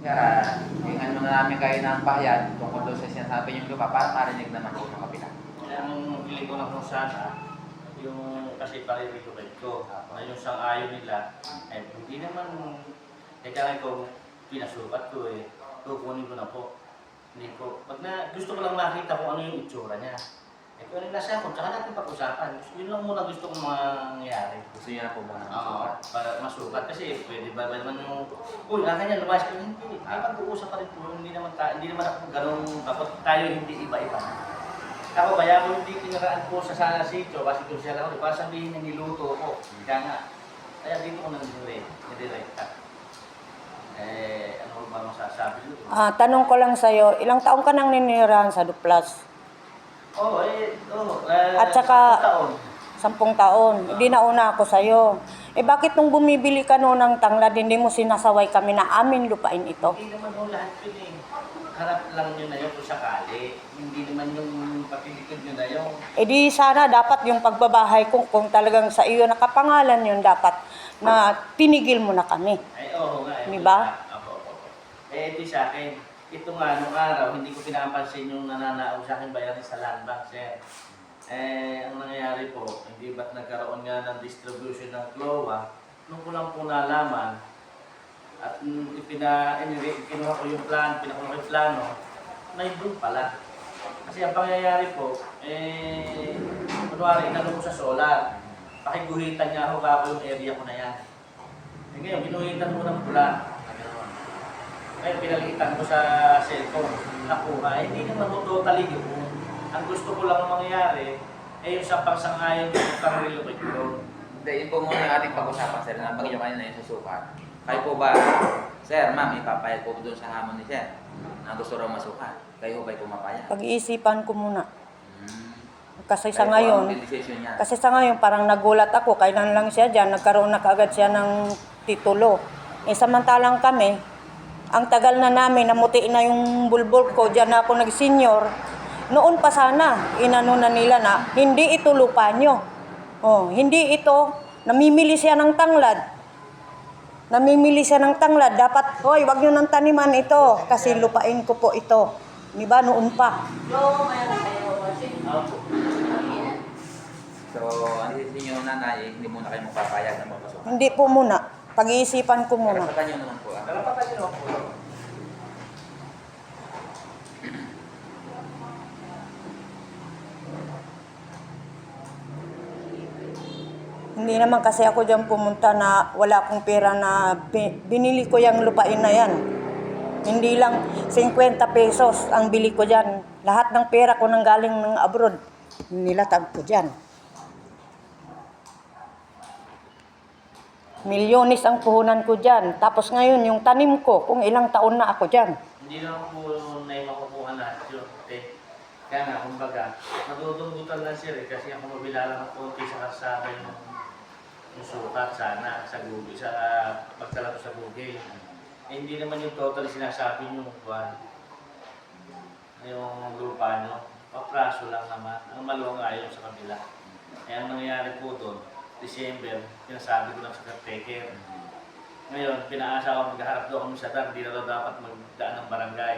Kaya, hingan muna namin kayo ng pahayag tungkol doon sa sinasabi yung lupa para marinig naman po ng kapila. Ang hiling ko lang kung sana, yung kasi pare-recommend ko, na yung sang-ayon nila, hindi naman, kaya ko pinasukat ko kukunin ko na po. Hindi ko, gusto ko lang makita kung ano yung itsura niya. Kung ano yung nasa ako, tsaka natin pag-usapan. Yun lang muna gusto kong mangyari. Gusto niya po muna masukat. Para masukat kasi pwede ba naman yung, uy, akin yan, lumayas ko, hindi. Ay, pag-uusap pa rin po, hindi naman ako ganun, kapag tayo hindi iba-iba. Ako, kaya ako hindi kinaraan po sa sitio, kasi kung siya lang ako, para sabihin niya niluto ko. Kaya nga, kaya dito ko nag-direct. Ano ba masasabi nyo? Tanong ko lang sa'yo, ilang taong ka nang ninirahan sa Duplas? At saka, 10 taon. Hindi nauna ako sa'yo. Bakit nung bumibili ka noon ng tanglad, hindi mo sinasaway kami na amin lupain ito? Hindi naman yung lahat yun Harap lang yun na yun kung sakali. Hindi naman yung papilikod yun na yun. Di sana dapat yung pagbabahay kung talagang sa iyo nakapangalan yun, dapat na tinigil mo na kami. Oo nga. Diba? Opo. Ito sa akin. Ito nga, nung araw, hindi ko pinapansin yung nananaog sa akin bayarin sa land bank, sir. Ang nangyayari po, hindi ba't nagkaroon nga ng distribution ng CLOA, nung ko lang po nalaman, at kinuha ko yung pinakuha ko yung plano, na doon pala. Kasi ang pangyayari po, kunwari, inano ko sa solar, pakiguhitan niya ako yung area ko na yan. Ngayon, ginuhitan ko ng pula. Ngayon, pinalitan ko sa cellphone, nakuha. Hindi naman mo totally yun. Ang gusto ko lang mangyari, yung sa pagsangayon yung pang-relocate ko. Hindi, yun po muna yung ating pag-usapan, sir. Nabanggit nyo kanina yung susukat. Kayo po ba, sir, ma'am, ipapayag po doon sa hamon ni sir na gusto raw masukat? Kayo ba'y pumapayag? Pag-iisipan ko muna. Kasi Kayo sa ngayon, po ang decision niya. kasi sa ngayon parang nagulat ako, kailan lang siya dyan, nagkaroon na kaagad siya ng titulo. Samantalang kami, ang tagal na namin, namuti na yung bulbul ko, dyan na ako nag-senior. Noon pa sana, inano na nila na, hindi ito lupa nyo. Hindi ito, namimili siya ng tanglad. Dapat, wag nyo nang taniman ito, kasi lupain ko po ito. Diba, noon pa. So, ang decision nyo, nanay, hindi muna kayo magpapayag na magpasukat. Hindi po muna. Pag-iisipan ko muna. Karapatan nyo naman po. Karapatan nyo naman po. Hindi naman kasi ako dyan pumunta na wala akong pera na binili ko yung lupain na yan. Hindi lang 50 pesos ang bili ko dyan. Lahat ng pera ko nang galing ng abroad, nilatag ko dyan. Milyones ang puhunan ko dyan. Tapos ngayon, yung tanim ko, kung ilang taon na ako dyan. Hindi naman po na yung makukuha lahat yun. Kaya nga, kumbaga, natutunggutan lang sir kasi ako mabila lang ng konti sa kasama yung sukat sana sa Google, sa pagtala ko sa Google. Hindi naman yung total sinasabi nyo, Juan. Yung lupa nyo, papraso lang naman. Ang maluwang ayon sa kabila. Ang nangyayari po doon, December, pinasabi ko lang sa caretaker. Ngayon, pinaasa ako maghaharap doon kami sa dam, hindi na daw dapat magdaan ng barangay.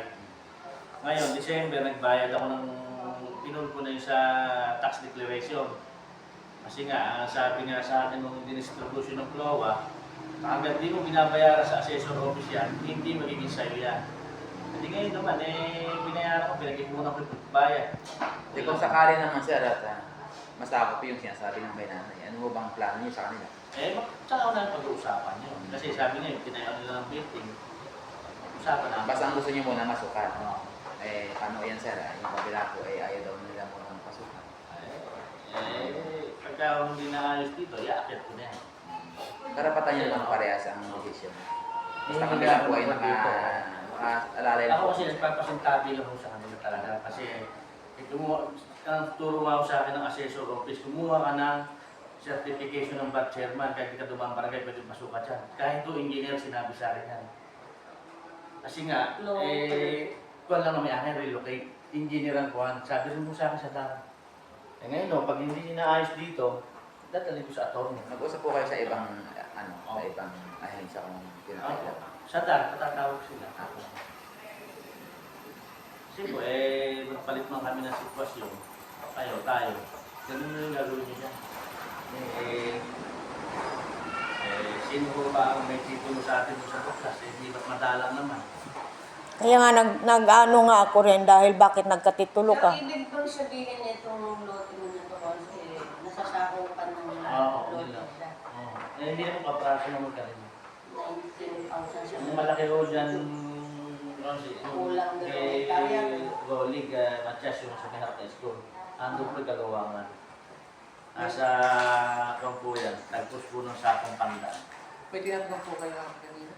Ngayon, December, nagbayad ako ng pinul ko na yung sa tax declaration. Kasi nga, sabi nga sa akin nung dinistribution ng CLOA, hanggang di mo binabayaran sa assessor office yan, hindi magiging sa'yo yan. Hindi ngayon naman, binayaran ko, pinag-ipunan ko yung bayad. Kung sakali naman sir, at mas takot po yung sinasabi ng kay nanay. Ano mo bang plano niyo sa kanila? Tsaka ko na pag-uusapan yun. Kasi sabi nga, tinayaw nila ng building. Usapan na. Basta ang gusto niyo muna masukat. Paano yan sir? Yung kabila po, ayaw daw nila muna ng pasukat. Pagka hindi naayos dito, iaakit ko na yan. Karapatan niyo naman parehas ang decision. Basta kabila po ay naka-alalay na Ako po. kasi nagpapasintabi lang sa kanila talaga. Kasi turo nga ako sa akin ng assessor office, kumuha ka ng certification ng bad chairman, kahit di ka dumang barangay, pwede masukat yan. Kahit ito, engineer, sinabi sa akin yan. Kasi nga, kuwan lang na may akin, relocate. Engineer ang kuwan. Sabi rin mo sa akin sa dami. Ngayon, pag hindi inaayos dito, dadalhin ko sa attorney. Mag-usap po kayo sa ibang, sa ibang ahensya kung pinakailan. Sa DAR, patatawag sila. Kasi po, magpalit man kami ng sitwasyon. Tayo. Ganun na yung gagawin niya. Sino po ba ang may titulo sa atin sa Tuksas? Hindi ba't madalang naman? Kaya nga nag-ano nga ako rin dahil bakit nagkatitulo ka. Pero ibig bang sabihin itong lote mo nito kasi nasasakupan ng Oo, lote nila. nila. Hindi naman kapraso naman kanina. 19,000 siya. Ang malaki ho dyan, kasi Kulang na kay hektarya. Rolig, Matias yung sa Minarta School. Ando po kagawangan. Nasa kung po yan, tagpos po ng sakong pandaan. May tinatanong po kayo kanina.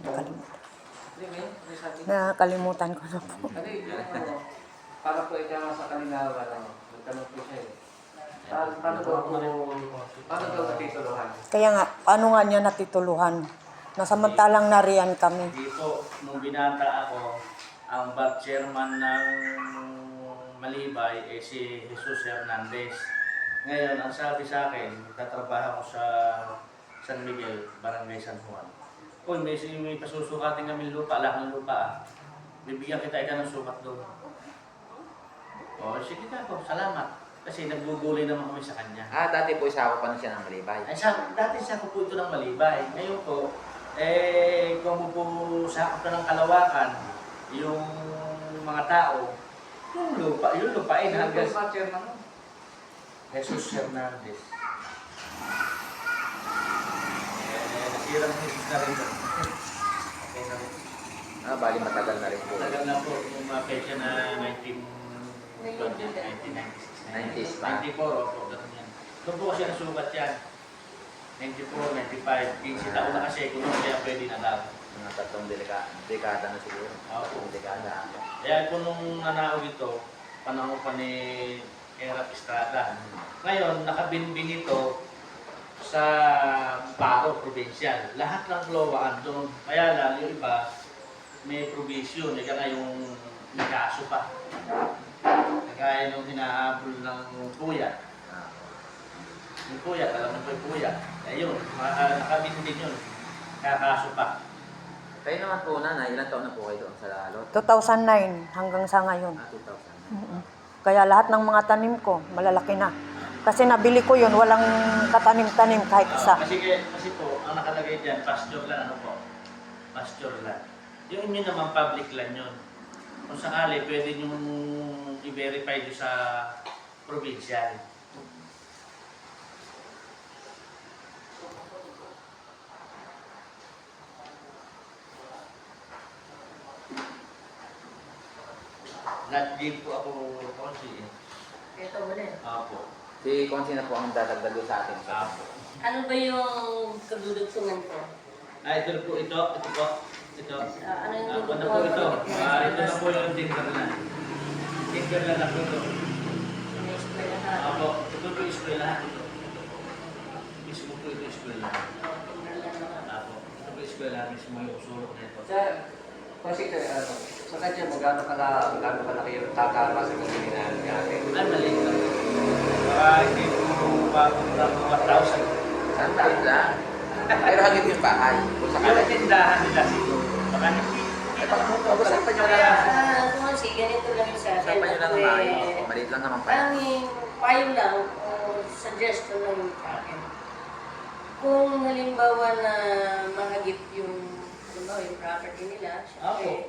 Hindi, may sabi. Nakakalimutan ko na po. Ano yung para po ikaw sa kanina, nagtanong po siya eh. Paano daw natituluhan? Kaya nga, ano nga niya natituluhan? Nasamantalang nariyan kami. Hindi po, nung binata ako, ang bar chairman ng Malibay si Jesus Hernandez. Ngayon, ang sabi sa akin, tatrabaho ko sa San Miguel, Barangay San Juan. Uy, may pasusukatin kami lupa, alak ng lupa. Bibigyan kita ng sukat doon. O, sige ka po, salamat. Kasi nagbubuli naman kami sa kanya. Dati po isa pa na siya ng Malibay. Dati sa po ito ng Malibay. Ngayon po, kung po sakop na ng Kalawakan, yung mga tao, yung lupain hanggang chairman mo? Jesus Hernandez. Nasirang Jesus na rin. Okay na rin. Bali matagal na rin po. Tagal na po, yung mga pecha na 1996. 90s pa. 94, opo, ganun yan. Doon po kasi nasukat yan. 94, 95, 15 taon na kasi kung kaya pwede na daw. Mga tatlong dekada na siguro. Opo. Dekada. Kaya po nung nanaog ito, panahon pa ni Erap Estrada. Ngayon, nakabinbin ito sa Paro, provincial. Lahat ng Glowa andun. Kaya lang, yung iba, may provision. Ika nga yung may kaso pa. Kaya nung hinahabol ng puyat. Yung puyat, alam mo po yung puyat. Ayun, nakabinbin yun. Kakaso pa. Kayo naman po, nanay, ilang taon na po kayo doon sa lot? 2009 hanggang sa ngayon. 2000. Mm-mm. Kaya lahat ng mga tanim ko, malalaki na. Kasi nabili ko yun, walang katanim-tanim kahit isa. Kasi po, ang nakalagay dyan, pasture land, ano po? Pasture land. Yung inyo naman public land yun. Kung sakali, pwede nyo i-verify nyo sa provincial. Not give po ako konsi. Ito mo na. Apo. Si Konsi na po ang dadagdag doon sa atin. Apo. Ano ba yung kadudugtungan ko? Ito po, ito po. Ito. Ano yung Ano po dudugtungan ito? ko? Ito na po yung tinkerland. Tinkerland na po ito. May eskwelahan. Apo, ito po yung eskwelahan. Mismo po ito yung eskwelahan. Apo, ito po yung eskwelahan mismo yung sulok na ito. Kasi sa kanya, magkano kalaki yung tatama sa kulinan natin? Ay, maliit lang. Baka hindi po bagong ng mga 1,000. Sandal lang. Pero hanggang yung bahay. Kung Yung sakali. tindahan nila siguro. Baka hindi. Pag-usapan nyo Kaya, lang. kung si ganito lang sa akin. Pag-usapan nyo lang ako, naman. Maliit lang naman pa. Ang payo lang, o suggestion lang sa akin. Kung halimbawa na mahagip yung property nila, syempre,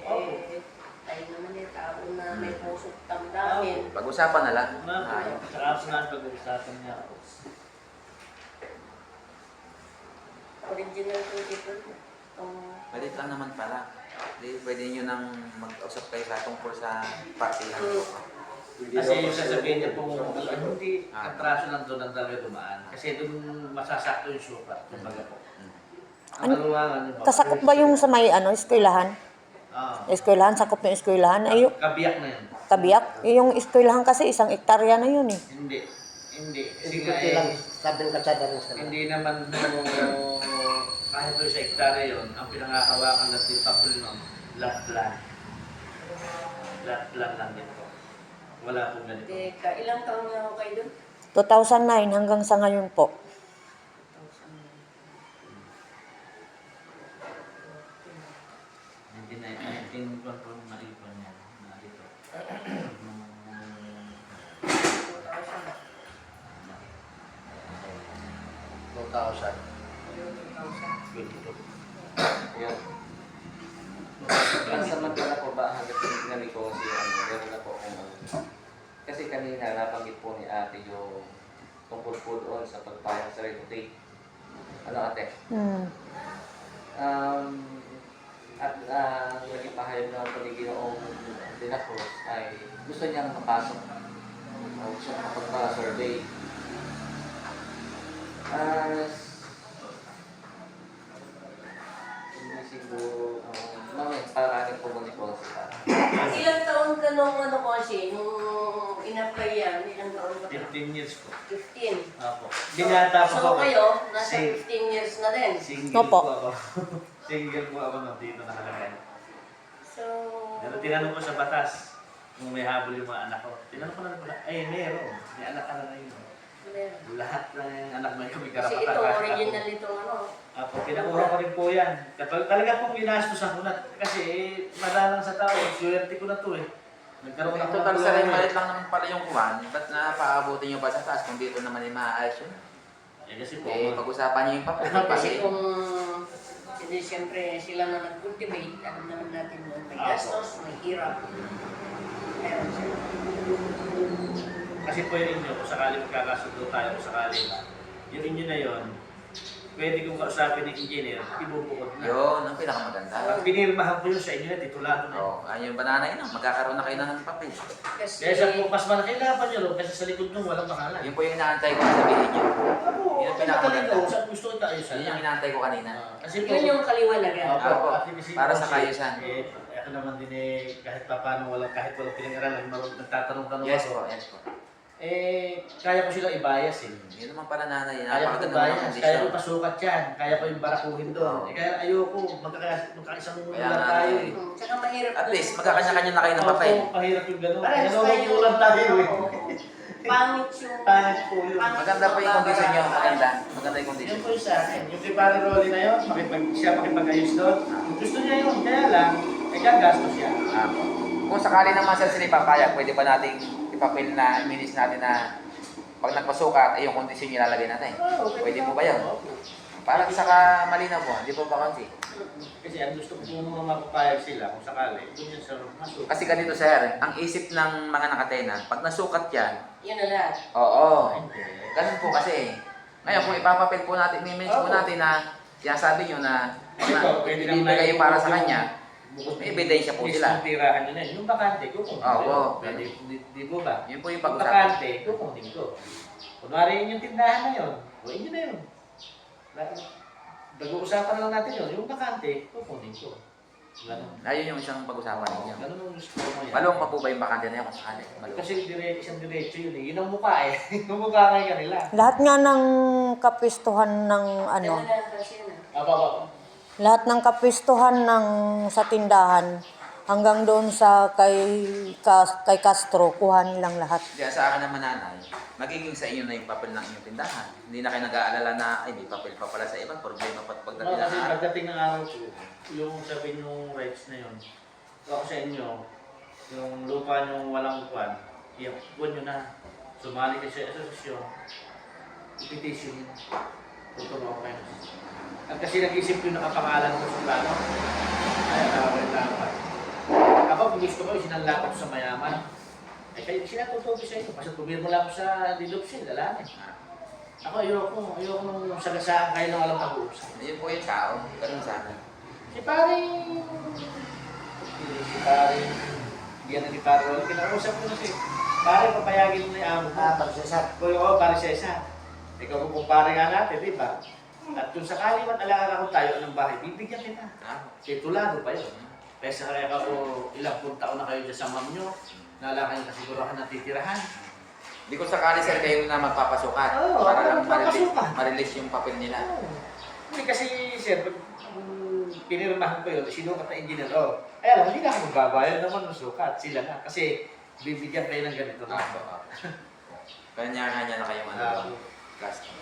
tayo naman yung tao na may pusot damdamin. Pag-usapan na lang. Sarap na pag-uusapan niya ako. Original ko dito. Maliit lang naman pala. Pwede nyo nang mag-usap kayo sa tungkol sa partihan. Kasi yung sasabihin niya po, hindi atraso lang doon ang dami dumaan. Kasi doon masasakto yung sukat. Kumbaga po. Ang maluwangan yung Kasakop ba yung sa may eskwelahan? Ah, Eskwelahan, sakop yung eskwelahan. Ay, yung kabiyak na yun. tabiyak. Yung eskwelahan kasi 1 hektarya na yun eh. Hindi. Kasi Hindi nga lang sabi ng katsada ng sana. hindi naman kahit doon sa hektarya yun, ang pinangahawakan ng tipapul nun, lot-plan. Lot-plan lang dito. Wala pong ganito. Teka, ilang taon na ako kayo doon? 2009 hanggang sa ngayon po. 19 ko po naipon niya na dito. 2,000. 22. Yan. Ang samantala po ba hanggat tinignan ko si gano'n na po kung kasi kanina nabanggit po ni ate yung tungkol po doon sa pagpayag sa reputate. Ano ate? At naging pahayag na po ni Ginoong De La Cruz ay gusto niyang mapasok o gusto niyang makapagpa-survey. Hindi siguro, mamaya, parating po mo ni Consi para. Ilang taon ka nung ano kasi, nung in-apply yan, ilang taon ka? 15 years po. 15. Apo. Binata po So ako. kayo, nasa Same. 15 years na din. Single Opo. po ako. Single po ako nung dito nakalagay. So, Pero tinanong ko sa batas kung may habol yung mga anak ko. Tinanong ko na pala, ay meron. May anak ka na ngayon. meron. Lahat ng anak mo yung may Kasi karapatan. ito, kahit original ako. ito, ano. Apo, kinakuha ko rin po yan. Kapag talaga pong ginastusan ko na. Kasi madalang sa tao, swerte ko na to eh. Nagkaroon ako Total ng sa rin, buhay. malit lang naman pala yung kuwan. Ba't napaabutin nyo pa sa taas kung dito naman ay maaayos yun? Kasi po, Pag-usapan nyo yung papel. Kasi kung hindi siyempre sila na nag-cultivate, alam naman natin yun, may gastos, may hirap. Meron sila. kasi po yung inyo, kung sakali magkakasundo tayo, kung sakali na, yung inyo na yun, pwede kong kausapin ng engineer, ibubukod na. Yun, ang pinakamaganda. Pag pinirmahan ko yun sa inyo na, titulado na yun. Oh, ayun yung banana yun, magkakaroon na kayo na ng papel. Kasi, Kaya sa po, mas malaki laban nyo ro, kasi sa likod nung walang pangalan. Yun po yung inaantay ko na sabihin nyo. Ako, Yun ang ako pinakamaganda. magaling ko, saan gusto kita ayusan. Yun yung inaantay ko kanina. Kasi po, yun yung kaliwanagan. Opo, kasi para sa kasi, kaayusan. ako naman din kahit pa paano, kahit walang pinag-aralan, nagtatanong-tanong Yes ako. po, yes po. Kaya ko sila ibayas eh. Yun naman pala nanay. Kaya ko Napakaganda ng ibayas, kaya ko kondisyon. pasukat yan, kaya ko yung barakuhin doon. Oo. Kaya ayoko, magkakaisang Kaya lugar nga, tayo eh. eh. Tsaka mahirap. At least, magkakanya-kanya na kayo ng papel. Opo, mahirap yung gano'n. Parehas tayo. Nalulungkulan tayo eh. Oo. Pangit yung... Pangit po yun. Maganda po yung kondisyon nyo. Maganda. Maganda yung Yun kondisyon. po yung sa akin. Yung kay Pare Rolly na yun, siya makipag-ayos doon. Gusto niya yun, kaya lang, gagastos siya. Kung sakali naman sir sila ipapayag, pwede ba nating ipapil na minis natin na pag nagpasukat, ay yung kondisyon nyo ilalagay natin. Pwede po ba yun? Para saka malinaw po, hindi po ba kasi? Kasi ang gusto ko yung mga mapapayag sila, kung sakali, doon yun sa masuk. Kasi ganito sir, ang isip ng mga nakatena, pag nasukat yan, Yun na lahat. oo, Hindi. ganun po kasi. Ngayon kung ipapapil po natin, i-mention po natin na, sinasabi nyo na, Kasi po, pwede lang ibibigay para sa kanya, bukod may ebidensya po sila. Yung tirahan nyo na yun. Yung bakante, kukunin ko. Oo. Pwede, di po ba? Yun po yung Yung pag-usapan. bakante, kukunin ko. Kunwari yun yung tindahan na yun, o yun na yun. Nag-uusapan lang natin yun. Yung bakante, kukunin ko. Ganun. Ayun yung isang pag-usapan ninyo. Ganun ang gusto ko yan. Malong pa po ba yung bakante na yun kung sakali? Malong. Kasi isang diretso yun eh. Yun ang mukha eh. Yung mukha ngayon kanila. Lahat nga ng kapistuhan ng ano, Ganda na kasi yun. Apa. lahat ng kapistuhan ng sa tindahan hanggang doon sa kay Castro, kuha nilang lahat. Kaya sa akin naman nanay, magiging sa inyo na yung papel ng inyong tindahan. Hindi na kayo nag-aalala na, ay may papel pa pala sa ibang problema pa pagdating No, ng kasi araw. pagdating ng araw ko, yung sabi yung rights na yun, ako sa inyo, yung lupa nyo walang kuwan, iyakuan nyo na. Sumali kayo sa asosasyon, petition yun. Tutulungan kayo. At kasi nag-isip yung nakapangalan ko sa plano, ay nakawal-lapat. Kapag gusto ko, sinanlakot sa mayaman. Ay kayo, sinatutubi sa inyo. Basta tumir mo lang ako sa didopsin, dalaman. Ako ayoko nung sagasaan kayo ng alam pag-uusap. Ayun po yung tao, ganun sana. Si pare, hindi yan ni pare. Kinausap ko na siya. Pare, papayagin mo na yung amo mo. Pag Cesar. Kung oo, pare siya isa. Ikaw kung kumpare nga natin, di ba? At kung sakali man alaga ko tayo ng bahay, bibigyan kita. Titulado pa yun. Kaya sa kaya ko ilang pung taon na kayo dyan sa ma'am nyo, naalala kayo kasigurahan na titirahan. Hindi ko sakali sir kayo na magpapasukat. Oo, para lang magpapasukat. ma-release yung papel nila. Hindi kasi, sir, pag pinirmahan ko yun, sinukat na engineer, ay alam, hindi na ako magbabayad naman ng sukat. Sila na. Kasi bibigyan kayo ng ganito na. Kanya-kanya na kayo ano, gastos.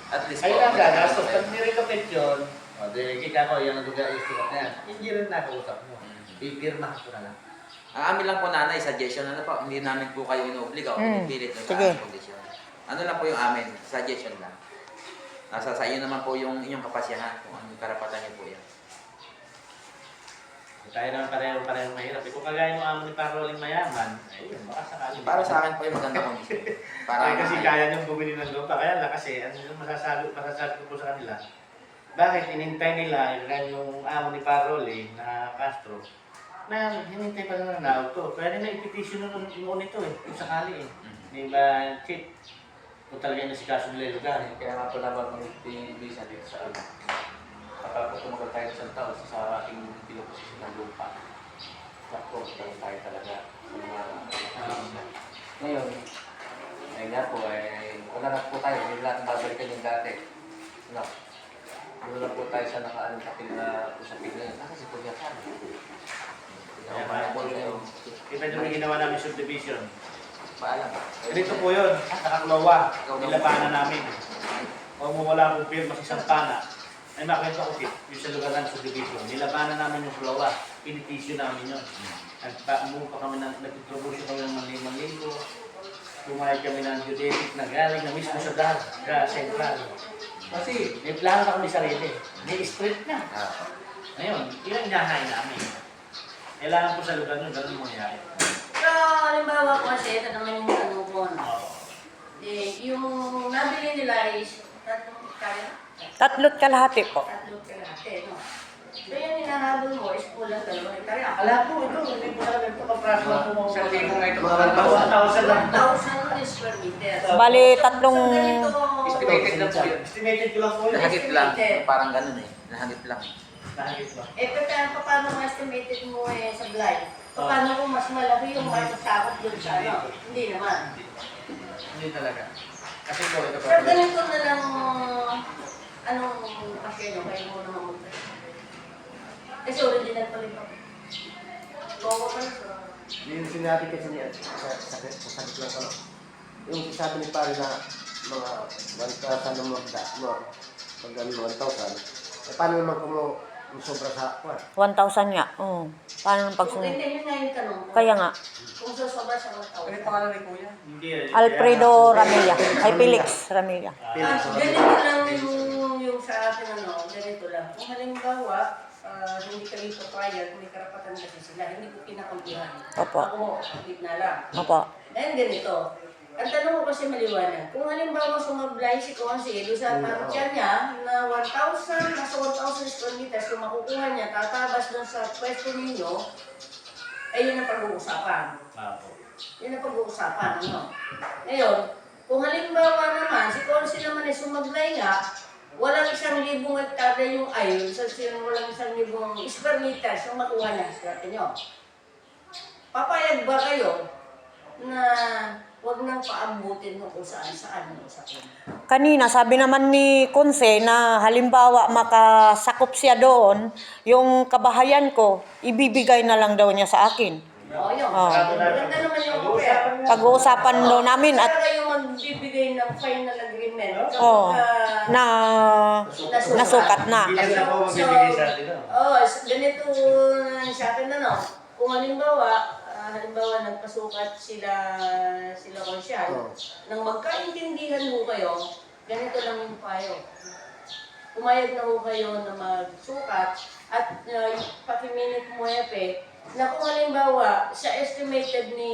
At least Ay lang, gastos. Pag nirelocate yun, O, di, kika ko, yung naduga yung sukat na yan. Hindi rin nakausap mo. Pipirma ko na lang. Ang amin lang po nanay, suggestion na po, hindi namin po kayo inuobliga o pinipilit na Sige. sa kondisyon. Ano lang po yung amin, suggestion lang. Nasa sa iyo naman po yung inyong kapasyahan kung anong karapatan niyo po yan. Tayo naman pareho mahirap. Kung kagaya ng amo ni Paroling mayaman, ayun, baka sakali. Para sa akin po yung maganda kondisyon. Para Kasi kaya niyong bumili ng lupa. Kaya lang kasi, ano yung masasabi ko po sa kanila, bakit inintay nila yung amo ni Paroli na Castro na hinintay pa naman na auto. Pwede na i-petition noon ito eh, kung sakali eh. Di ba, Chip? Kung talaga yung nasikaso nila yung lugar. Kaya nga po naman mag-visa dito sa ano. Kapag po tumagal tayo isang taon sa ating pinuposisyon ng lupa, naku, tayo talaga sa mga ngayon, ayun nga po, wala na po tayo, hindi natin babalikan yung dati. No. Wala na po tayo sa nakaalang kapil na usapin ngayon. Kasi po yan kami. Kaya kaya po yung iba yung ginawa namin subdivision. paalam. Dito po yun, nakakulawa, nilabanan namin. O wala akong firma sa isang pana. Ay makita ko yung sa lugar ng subdivision. Nilabanan namin yung kulawa, pinitisyo namin yun. Nagpaamong pa kami, nag-introduce kami ng manling-manling. Pumayag kami ng geodetic na galing na mismo sa DAR, sa Central. Kasi may plano na kami sarili. May street na. Ngayon, yun ang hinahay namin. Kailangan po sa lugar nyo, ganun mangyayari. Pero halimbawa po kasi, ito naman yung tanong ko. Yung nabili nila is 3 hektarya? 3 kalahati po. 3 kalahati, no? So yung hinahabol mo is kulang 2 hektarya. Ala po, ito, hindi po talaga ito kapraso lang po mga 1,000 nga ito. 1,000 lang. 1,000 square meters. Bali, So tatlong... ganito, Estimated na po yun. Estimated ko lang po yun. Nahagip lang. Parang ganun eh. Nahagip lang. Nahagit ba? paano mo estimated mo sa blind? Paano kung mas malaki yung matasakot dun sa ano? Hindi naman. Hindi talaga. Kasi po, ito Pero ganito na lang, anong kasi no, kayo mo naman mag-try. Kasi original pa rin ako. Bawa pa na sa... Yung sinabi kasi niya sa sakit lang ko. Yung sabi ni pare na mga 1,000 na magda, no? Pag 1,000, paano naman kung yung sobra sa kwan? 1,000 nga. Oo. Paano nang pagsunod? Hindi, yun nga yung tanong ko. Kaya nga. Kung sosobra sa 1,000. Ano yung pangalan ni Kuya? Hindi. Alfredo Ramilla. Ay, Felix Ramilla. Ganito lang yung sa akin ganito lang. Kung halimbawa, hindi kami papayag, may karapatan kasi sila, hindi ko kinakampihan. Opo. Ako, gitna lang. Opo. Ngayon ganito, ang tanong ko kasi maliwanag, kung halimbawa sumablay si Consi, doon sa tarotya niya na 1,000, nasa 1,000 square meters, kung makukuha niya, tatabas doon sa pwesto ninyo, ay yun ang pag-uusapan. Yun ang pag-uusapan, ano? Ngayon, kung halimbawa naman, si Consi naman ay sumablay nga, walang 1,000 hektarya yung ayon, walang 1,000 square meters yung makuha niya sa inyo. Papayag ba kayo na huwag nang paambutin mo kung saan-saan mo sa akin? Kanina, sabi naman ni Konse na halimbawa makasakop siya doon, yung kabahayan ko, ibibigay na lang daw niya sa akin. Oo, yun. Oo. Maganda naman yung offer. Pag-uusapan daw namin at Para kayo magbibigay ng final agreement oh, kapag na nasukat na. Hindi na po magbibigay sa atin. ganito sa akin kung halimbawa nagpasukat sila konsyal, nang magkaintindihan ho kayo, ganito lang yung payo. Pumayag na ho kayo na magsukat at pakiminit mo na kung halimbawa sa estimated ni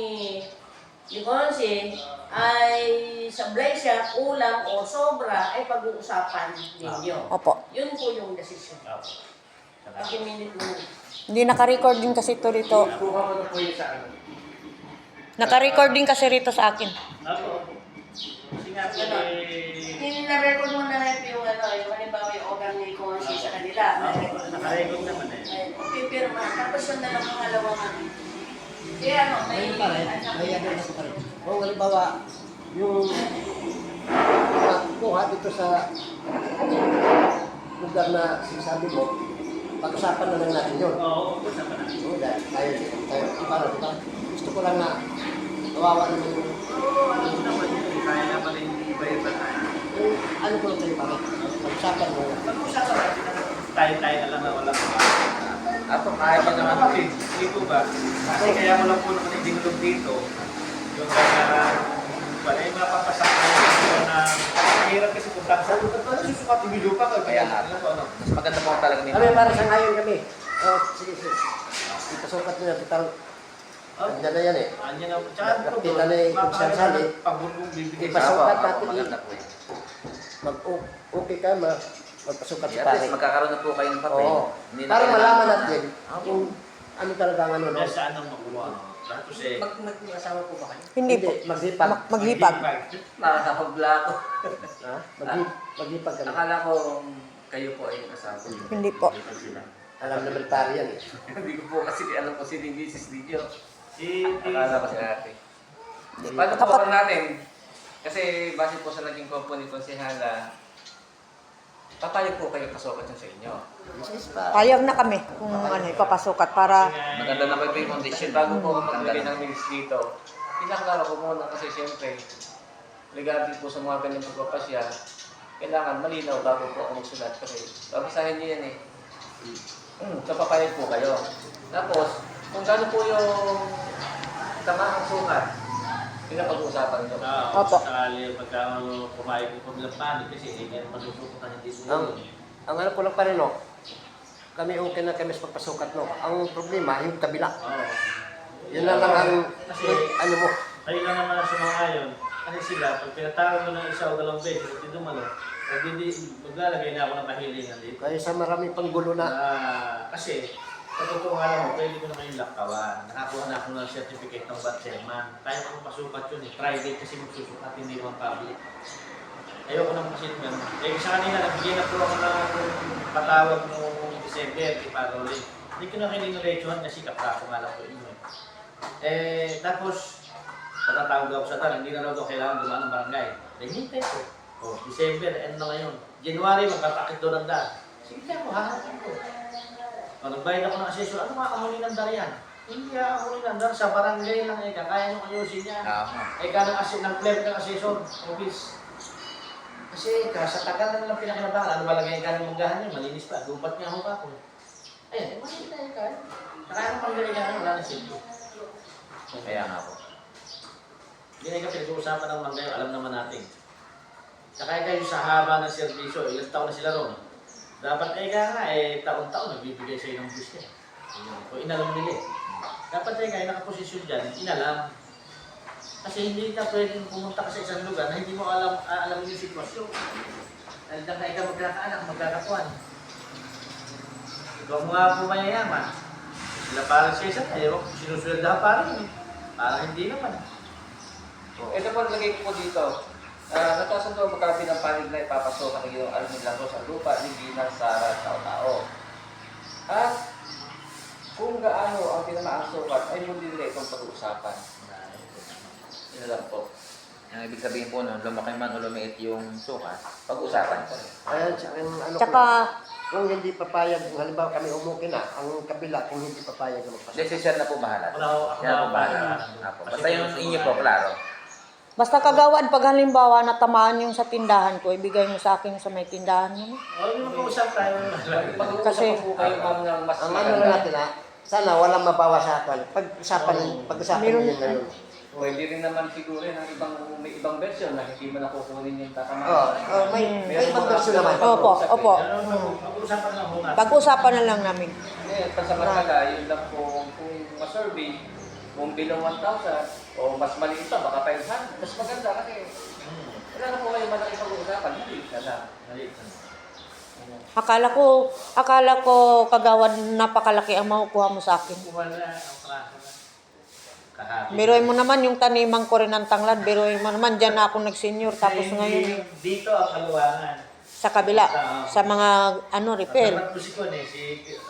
Consi ay sablay siya, kulang o sobra ay pag-uusapan ninyo. Opo. Yun po yung desisyon. Pakiminit mo. Hindi naka-record din kasi ito rito. Kuha ko na po yung sa ano. Naka-record din kasi rito sa akin. Ako. Kasi nga po Na-record mo na rin yung yung halimbawa yung organ ni Consi sa kanila. nakarecord naman eh. Pipirma. Tapos yun na lang pangalawang kaya may Kung halimbawa, yung kuha dito sa lugar na sinasabi mo, pag-usapan na lang natin yun. Oo, usapan natin. Oo, dahil tayo, diba? Gusto ko lang na kawawa naman yung Ano naman yun, kaya naman yung iba-iba tayo. ano ko lang kayo bakit? Pag-usapan mo lang. Pag-usapan natin. tayo-tayo na lang na walang Apo, kaya pa naman. Kapatid, dito ba? Kasi kaya mo lang po naman idinulog dito. Yung wala yung mapapasak na mahirap kasi kung taksa. Ano susukat yung video pa? Kaya nga. Ano? Mas maganda po talaga nito. Kami para sa ngayon kami. Oh, sige, sige. Ipasukat nyo na, bitang. Andyan na yan eh. Anyan na. Tsaka po Nakita na yung kunsyansali. Pabulong bibigay Ipasukat. sa Pasukat natin Maganda po yan. Mag-okay ka, magpasukat si At pare. least magkakaroon na po kayo ng papel. Oo. Hindi na Para kailangan- malaman natin kung ano talaga ang ano. No? Kaya saan ang makuha. Tapos eh, Mag-asawa po ba kayo? Hindi po. maghipag. Maghipag. Nakakapagla ako. Ha? Maghipag kami. Akala ko kayo po ay asawa. Hindi po. Alam naman pare yan eh. Hindi ko po kasi alam ko si Mrs. Lidio. Si Akala ko si ate. Paano po Kapat- ang natin? Kasi base po sa naging kompo ni Konsehala, papayag po kayo pasukat yun sa inyo. Payag na kami kung ano, ipapasukat para Maganda na po yung condition. Bago po ako Maganda magbigay na. ng minutes dito, pinaklaro ko muna kasi siyempre, regarding po sa mga ganyang pagpapasya, kailangan malinaw bago po ako magsulat kasi babasahin niyo yan eh. Kapapayag po kayo. Tapos, kung gano'n po yung tamaang sukat, pinapag-uusapan ito. Opo. Sakali pagka kumain ko ng panig kasi hindi naman masusukutan hindi po. Ang ano ko lang pa rin, no? Kami okay na kami sa pagpasukat, no? Ang problema, yung kabila. Oo. Yun lang ang, Kasi ano mo, kayo lang naman ang sumangayon. Kasi sila, pag pinatawag mo ng isa o dalawang beses at hindi dumalo, maglalagay na ako ng kahilingan dito. kaya sa marami pang gulo na. Kasi, sa totoo nga lang, pwede ko na kayong lakawan. Nakakuha na ako ng certificate ng bat chairman. Kaya ko pasukat yun eh. Private kasi magsusukat, hindi naman public. Ayoko naman kasi naman. Eh sa kanila, nagbigyan na po ako ng patawag noong December, kay Paroli. Hindi ko na kininulechohan kasi kapako nga lang po inyo eh. Tapos, patatawag ako sa tan, hindi na raw daw kailangan dumaan ng barangay. Then hintay ko. Oh, December, end na ngayon. January, magpapakit doon ng daan. Sige ako, hahanapin ko. O, nagbayad ako ng asesor, ano mga kahuli ng daan yan? Hindi kahuli ng daan, sa barangay lang eh, kaya nung ayusin niya. Ng clerk ng asesor, office. Kasi sa tagal na lang pinakinabangan, ano ba lagay ka ng manggahan niya, malinis pa, dupat niya ako pa ako. Ayan, malinis na yung kaya. Saka ano pang galing niya, wala na silbi. Kaya nga po. Hindi na ka pinag-uusapan ng manggayo, alam naman natin. Saka kayo sa haba ng serbisyo, ilang taon na sila ron. Dapat nga, taon-taon nagbibigay sa iyo ng bus niya. O inalam nila eh. Dapat kayo nakaposisyon dyan, inalam. Kasi hindi ka pwedeng pumunta ka sa isang lugar na hindi mo alam yung sitwasyon. Dahil na ikaw magkakaanak, magkakakuan. Ikaw mga pumayayaman. Sila parang sa isang, sinusweldahan parang eh. Parang hindi naman. Ito po lagay ko po dito. Nagkasundo magkakabi ng panig na ipapasok ang iyong Armin Langos sa lupa ni Gina Sara Tao-Tao. At kung gaano ang pinamaang sukat ay muli nila itong pag-uusapan. Yun lang po. Ang ibig sabihin po nun, lumaki man o lumiit yung sukat, pag-usapan ko. Ayan, ano tsaka kung hindi papayag, kung halimbawa kami umukin na, ang kabila, kung hindi papayag na magpasukat. Hindi, si Sir na po bahala. Ako Siya na po bahala. Apo. Basta yung inyo po, klaro. basta kagawad pag halimbawa natamaan yung sa tindahan ko, ibigay mo sa akin sa may tindahan mo. Yung mag-uusap tayo. Mag-uusap Kasi- po kayo ng mas Ang ano lang natin ha, sana walang mabawasakan. Pag-usapan Meron- yun ngayon. Pwede rin naman siguro ng may ibang version na hindi mo nakukunin yung tatamaan. May ibang version naman. Opo, opo. Mag-uusapan lang ako natin. Pag-usapan na lang namin. Ngayon, pansamantala, yun lang kung ma-survey, kung below 1,000 o mas maliit pa, baka 500. Mas maganda kasi wala na po kayo malaki pag-uusapan. Maliit na lang. Maliit na. Akala ko kagawad napakalaki ang makukuha mo sa akin. Wala ang praso na. Kahapon. Biruin mo naman yung tanimang ko rin ng tanglad. Biruin mo naman, dyan na ako nag-senior. Tapos ngayon, Dito ang kaluwangan. sa kabila, sa mga repair. Ang tapat ko si Con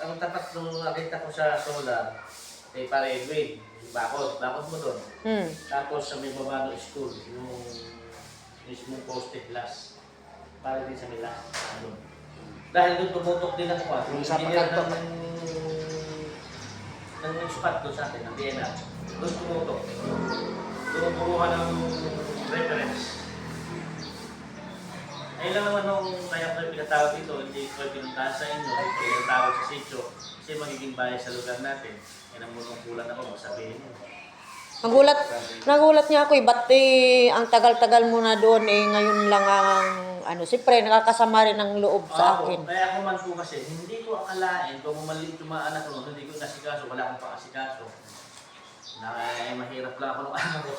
ang tapat nung nakita ko sa solar, para Edwin, bakod mo doon. Tapos sa may baba ng school, yung mismong poste glass, para din sa Milan. Dahil doon tumutok din ako, Yung sa engineer pagkanto. ng spot doon sa atin, ng DNR. Doon tumutok. Doon kumuha ng reference. Ngayon lang naman nung kaya ko pinatawag dito, hindi ko pinuntahan sa inyo, pinatawag sa sitio, kasi magiging bahay sa lugar natin. Kaya namumungkulan ako, sabihin mo. Nagulat niya ako ba't ang tagal-tagal mo na doon ngayon lang ang siyempre nakakasama rin ang loob sa akin. Kaya ako man po kasi, hindi ko akalain kung maliit yung mga anak ko, hindi ko nasikaso, wala akong pakasikaso. Mahirap lang ako nung ano ko.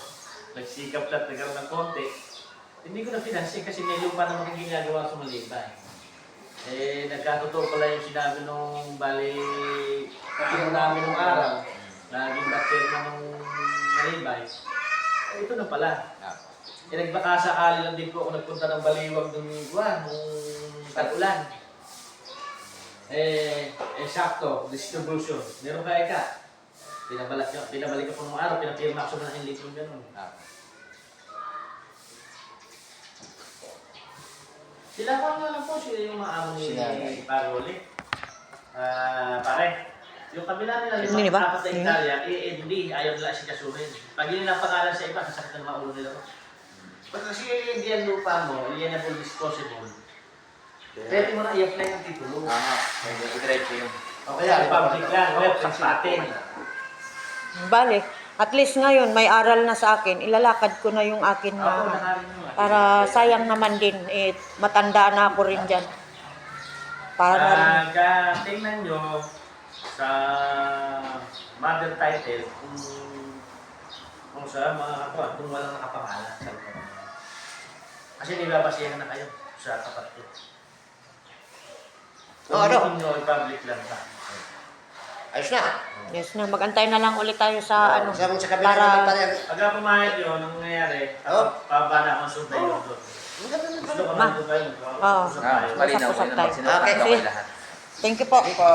Nagsikap lang, nagkaroon ng konti. Hindi ko na pinansin kasi may lupa naman yung ginagawa sa Malibay. Nagkatotoo pala yung sinabi nung bali, kapino namin nung araw, naging bater na nung Malibay. Ito na pala. Nagbakasakali lang din po ako nagpunta ng Baliwag nung tag-ulan. Sakto, distribution. Meron kaya ka? Pinabalik ko nung araw, pinapirma ko sa mga enlito gano'n. Sila pa nga lang po, sila yung maamo ni Paroli. Pare, yung kabila nila Hindi ba? apat na Italia, hindi, ayaw nila si Kasurin. Pag yun ang pangalan sa iba, sasakit na maulo nila ko. Pag kasi hindi ang lupa mo, alienable disposable, pwede mo na i-apply ng titulo. Pwede i-drive ko yun. O kaya, public lang, o sa patin. Bale, at least ngayon may aral na sa akin. Ilalakad ko na yung akin Ako, na nakarin nyo. para sayang naman din matanda na ako rin diyan. Para Tingnan nyo sa mother title kung sa mga kung walang nakapangalan sa lupa. Kasi nilabasihan na kayo sa tapat ko. Kung nyo i-public lang pa. Ayos na. yes na, magantay na lang ulit tayo sa Sa kabila naman pala yan. Pagka pumayag yun, ang nangyayari, pababa na akong sunday yun doon. Gusto ko Ma. na doon kayo. Oo. Usap tayo. Malinaw Usap-usap ko yun. tayo. Sinukat Okay, ko sige. lahat. Thank you po. Sige po.